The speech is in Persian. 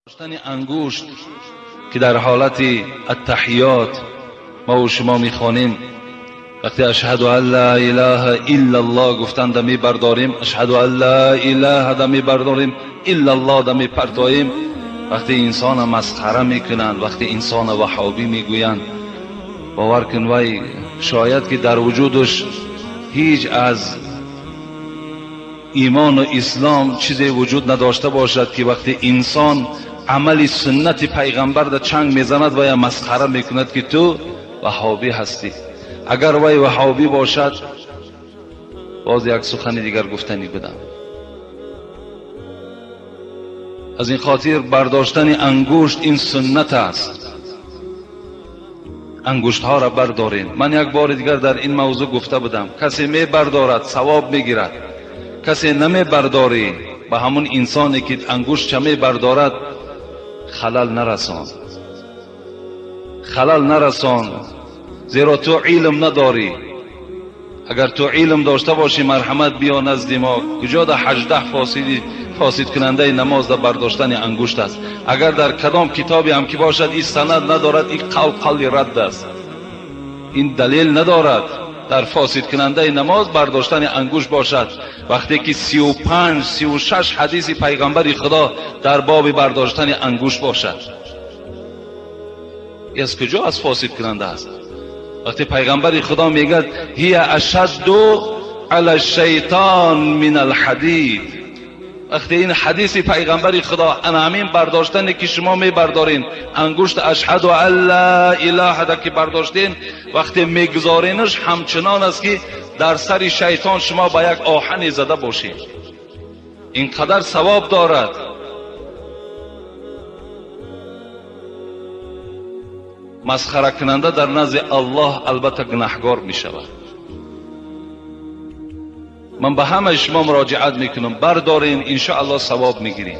داشتن انگشت که در حالت التحیات ما و شما میخوانیم، وقتی اشهد ان لا اله الا الله گفتن دمی برداریم، اشهد ان لا اله دمی برداریم، الا الله دمی پرتاییم. وقتی انسان مسخره میکنند، وقتی انسان وهابی میگویند، باور کن وای شاید که در وجودش هیچ از ایمان و اسلام چیزی وجود نداشته باشد که وقتی انسان عمل سنت پیغمبر در چنگ میزند و یا مسخره میکند که تو وهابی هستی. اگر وای وهابی باشد باز یک سخن دیگر گفتنی بدم. از این خاطر برداشتن انگشت این سنت است. انگشت ها را بردارین. من یک بار دیگر در این موضوع گفته بودم، کسی می بردارد ثواب میگیرد، کسی نمی برداری به همون انسانی که انگشت چمی بردارد خلل نرسان، خلل نرسان، زیرا تو علم نداری. اگر تو علم داشته باشی مرحمت بیا نزد ما. کجا در 18 فاسد کننده نماز در برداشتن انگشت است؟ اگر در کدام کتابی هم که باشد این سند ندارد، این قول رد است، این دلیل ندارد در فاسد کننده نماز برداشتن انگشت باشد. وقتی که 35 36 حدیث پیغمبر خدا در باب برداشتن انگشت باشد، این از کجا از فاسد کننده است؟ وقتی پیغمبر خدا میگه هی اشد علی الشیطان من الحدید، وقتی این حدیث پیغمبر خدا همین برداشتن که شما میبردارین انگشت اشهد ان لا اله الا که برداشتین، وقتی میگذارینش همچنان است که در سر شیطان شما با یک آهن زده باشید. اینقدر ثواب دارد. مسخره کننده در نزد الله البته گناهگار می شود. من به همه شما مراجعت میکنم، بردارین ان شاء الله ثواب میگیرین.